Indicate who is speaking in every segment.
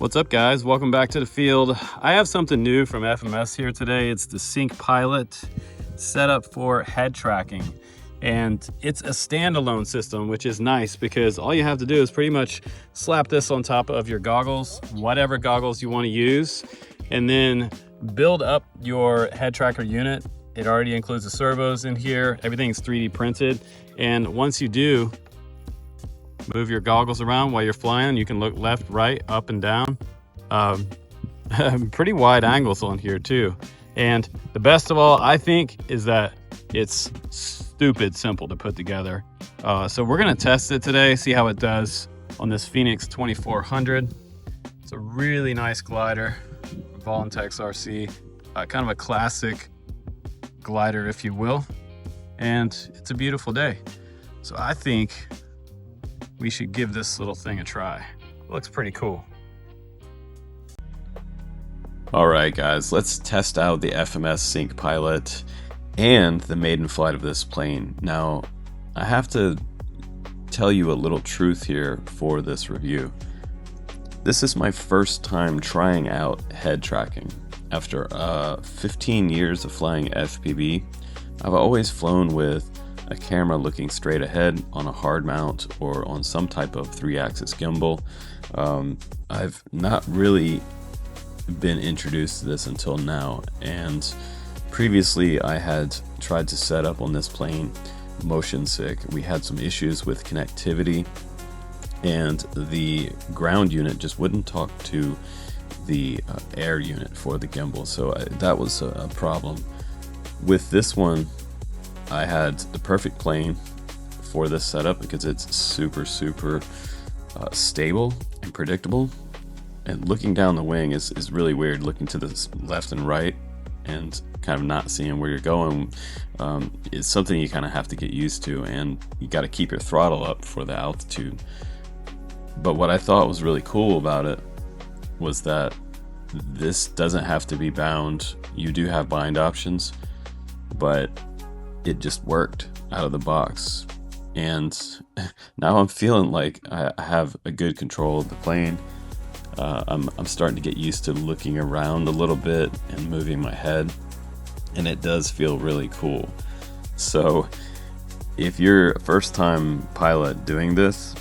Speaker 1: What's up, guys? Welcome back to the field. I have something new from FMS here today. It's the Sync Pilot, set up for head tracking. And it's a standalone system, which is nice because all you have to do is pretty much slap this on top of your goggles, whatever goggles you want to use, and then build up your head tracker unit. It already includes the servos in here. Everything's 3D printed. And once you do, move your goggles around while you're flying. You can look left, right, up and down. Pretty wide angles on here too. And the best of all, I think, is that it's stupid simple to put together. So we're gonna test it today, see how it does on this Phoenix 2400. It's a really nice glider, Voluntex RC, kind of a classic glider, if you will. And it's a beautiful day. So I think we should give this little thing a try. It looks pretty cool.
Speaker 2: All right, guys, let's test out the FMS Sync Pilot and the maiden flight of this plane. Now, I have to tell you a little truth here for this review. This is my first time trying out head tracking. After 15 years of flying FPV, I've always flown with a camera looking straight ahead on a hard mount or on some type of 3-axis gimbal. I've not really been introduced to this until now, and previously I had tried to set up on this plane motion sick. We had some issues with connectivity, and the ground unit just wouldn't talk to the air unit for the gimbal, so that was a problem. With this one, I had the perfect plane for this setup because it's super stable and predictable. And looking down the wing is really weird, looking to the left and right and kind of not seeing where you're going. It's something you kind of have to get used to, and you got to keep your throttle up for the altitude. But what I thought was really cool about it was that this doesn't have to be bound. You do have bind options, but it just worked out of the box. And now I'm feeling like I have a good control of the plane. I'm starting to get used to looking around a little bit and moving my head, and it does feel really cool. So if you're a first-time pilot doing this,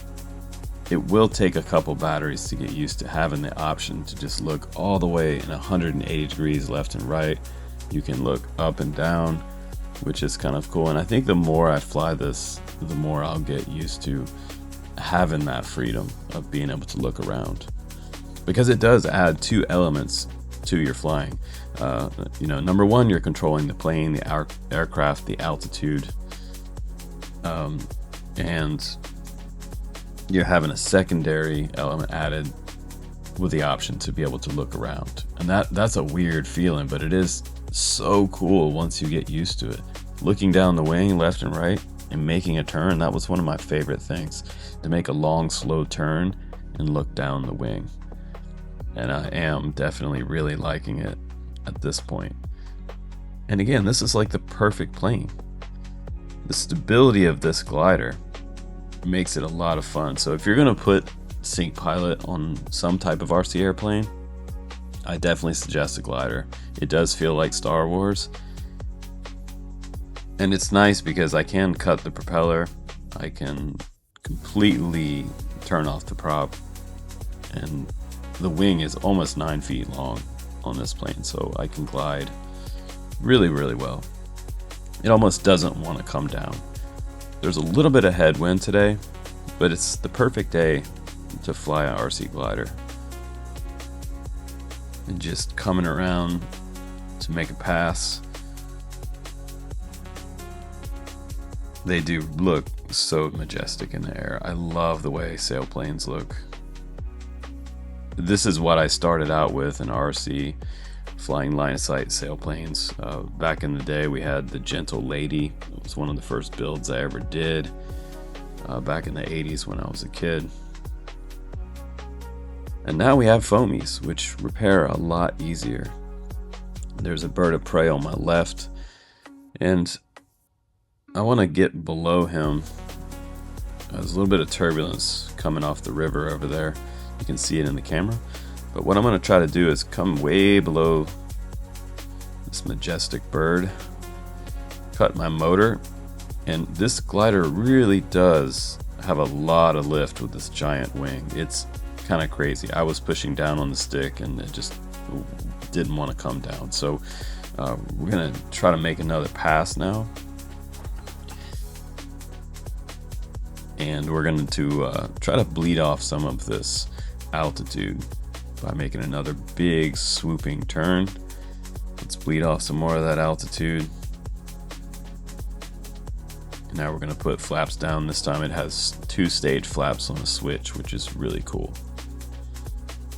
Speaker 2: it will take a couple batteries to get used to having the option to just look all the way in 180 degrees left and right. You can look up and down, which is kind of cool. And I think the more I fly this, the more I'll get used to having that freedom of being able to look around, because it does add two elements to your flying. Number one, you're controlling the plane, the aircraft, the altitude, and you're having a secondary element added with the option to be able to look around. And that's a weird feeling, but it is so cool once you get used to it. Looking down the wing left and right and making a turn, that was one of my favorite things, to make a long, slow turn and look down the wing. And I am definitely really liking it at this point. And again, this is like the perfect plane. The stability of this glider makes it a lot of fun. So if you're gonna put Sync Pilot on some type of RC airplane, I definitely suggest a glider. It does feel like Star Wars. And it's nice because I can cut the propeller. I can completely turn off the prop. And the wing is almost 9 feet long on this plane, so I can glide really well. It almost doesn't want to come down. There's a little bit of headwind today, but it's the perfect day to fly an RC glider. And just coming around to make a pass. They do look so majestic in the air. I love the way sailplanes look. This is what I started out with in RC, flying line of sight sailplanes. Back in the day, we had the Gentle Lady. It was one of the first builds I ever did back in the 80s when I was a kid. And now we have foamies, which repair a lot easier. There's a bird of prey on my left, and I want to get below him. There's a little bit of turbulence coming off the river over there. You can see it in the camera. But what I'm going to try to do is come way below this majestic bird, cut my motor, and this glider really does have a lot of lift with this giant wing. It's kind of crazy. I was pushing down on the stick and it just didn't want to come down. So we're going to try to make another pass now. And we're going to try to bleed off some of this altitude by making another big swooping turn. Let's bleed off some more of that altitude. And now we're going to put flaps down. This time it has 2-stage flaps on a switch, which is really cool.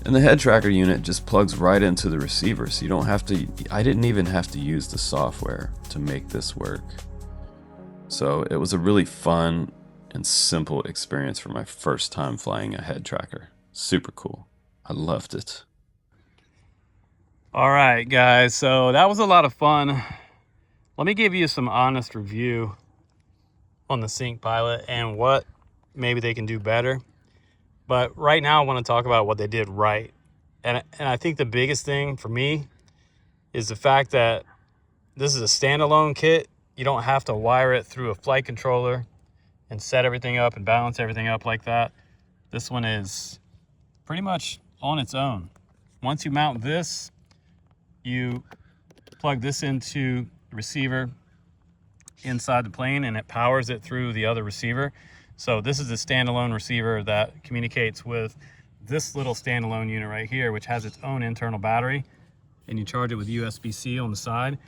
Speaker 2: And the head tracker unit just plugs right into the receiver, so you don't have to, I didn't even have to use the software to make this work. So it was a really fun and simple experience for my first time flying a head tracker. Super cool. I loved it.
Speaker 1: All right, guys, so that was a lot of fun. Let me give you some honest review on the Sync Pilot and what maybe they can do better. But right now I want to talk about what they did right. And I think the biggest thing for me is the fact that this is a standalone kit. You don't have to wire it through a flight controller and set everything up and balance everything up like that. This one is pretty much on its own. Once you mount this, you plug this into the receiver inside the plane and it powers it through the other receiver. So this is a standalone receiver that communicates with this little standalone unit right here, which has its own internal battery, and you charge it with USB-C on the side.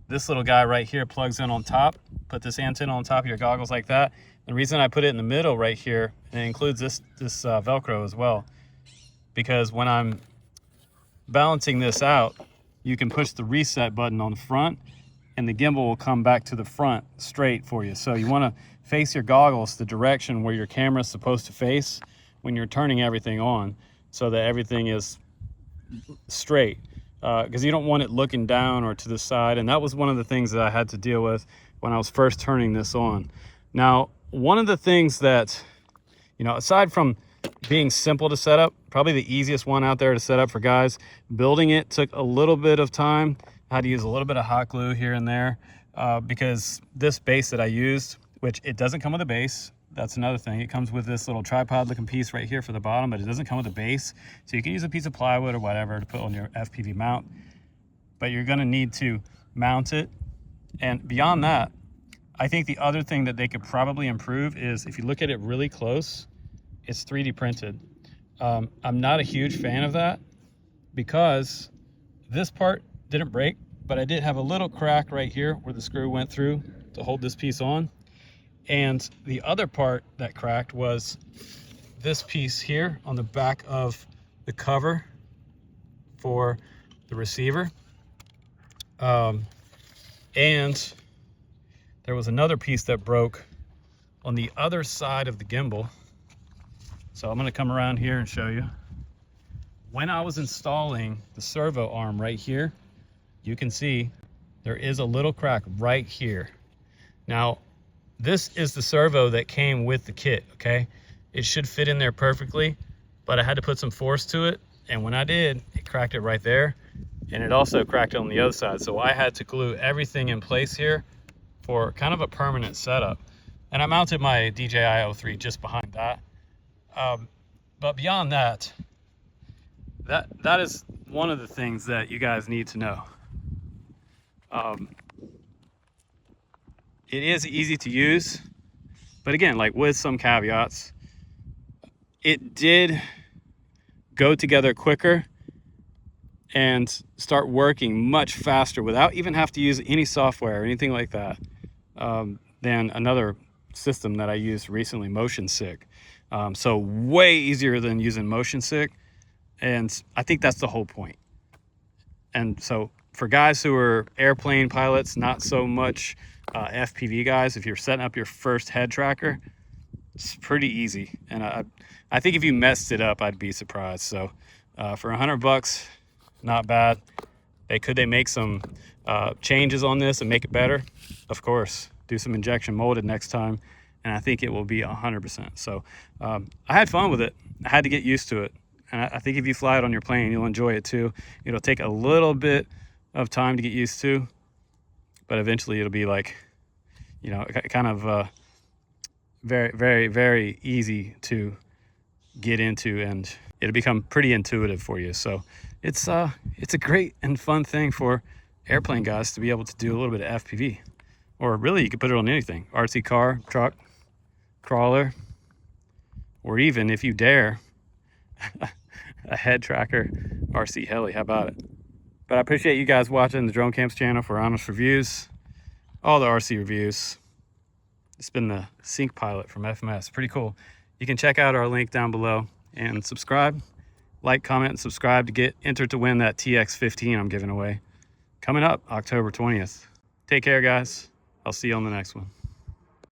Speaker 1: This little guy right here plugs in on top. Put this antenna on top of your goggles like that. The reason I put it in the middle right here, and it includes this Velcro as well, because when I'm balancing this out, you can push the reset button on the front and the gimbal will come back to the front straight for you. So you want to face your goggles the direction where your camera is supposed to face when you're turning everything on, so that everything is straight, because you don't want it looking down or to the side. And that was one of the things that I had to deal with when I was first turning this on. Now, one of the things that, you know, aside from being simple to set up, probably the easiest one out there to set up for guys, building it took a little bit of time. I had to use a little bit of hot glue here and there because this base that I used, which it doesn't come with a base. That's another thing. It comes with this little tripod looking piece right here for the bottom, but it doesn't come with a base. So you can use a piece of plywood or whatever to put on your FPV mount, but you're gonna need to mount it. And beyond that, I think the other thing that they could probably improve is if you look at it really close, it's 3D printed. I'm not a huge fan of that because this part didn't break, but I did have a little crack right here where the screw went through to hold this piece on. And the other part that cracked was this piece here on the back of the cover for the receiver. And there was another piece that broke on the other side of the gimbal. So I'm going to come around here and show you. When I was installing the servo arm right here, you can see there is a little crack right here. Now, this is the servo that came with the kit, okay? It should fit in there perfectly, but I had to put some force to it. And when I did, it cracked it right there. And it also cracked it on the other side. So I had to glue everything in place here for kind of a permanent setup. And I mounted my DJI 03 just behind that. But beyond that, that is one of the things that you guys need to know. It is easy to use, but again, like with some caveats, it did go together quicker and start working much faster without even have to use any software or anything like that than another system that I used recently, Motion Sick. So way easier than using Motion Sick, and I think that's the whole point. And so for guys who are airplane pilots, not so much FPV guys, if you're setting up your first head tracker, it's pretty easy. And I think if you messed it up, I'd be surprised. So for $100, not bad. Could they make some changes on this and make it better? Of course. Do some injection molded next time, and I think it will be 100%. So I had fun with it. I had to get used to it. And I think if you fly it on your plane, you'll enjoy it too. It'll take a little bit of time to get used to, but eventually it'll be like, you know, kind of very, very, very easy to get into, and it'll become pretty intuitive for you. So it's a great and fun thing for airplane guys to be able to do a little bit of FPV, or really you could put it on anything: RC car, truck, crawler, or even, if you dare, a head tracker RC heli. How about it? But I appreciate you guys watching the Drone Camps channel for honest reviews, all the RC reviews. It's been the Sync Pilot from FMS. Pretty cool. You can check out our link down below and subscribe, like, comment, and subscribe to get entered to win that TX15 I'm giving away coming up October 20th. Take care, guys. I'll see you on the next one.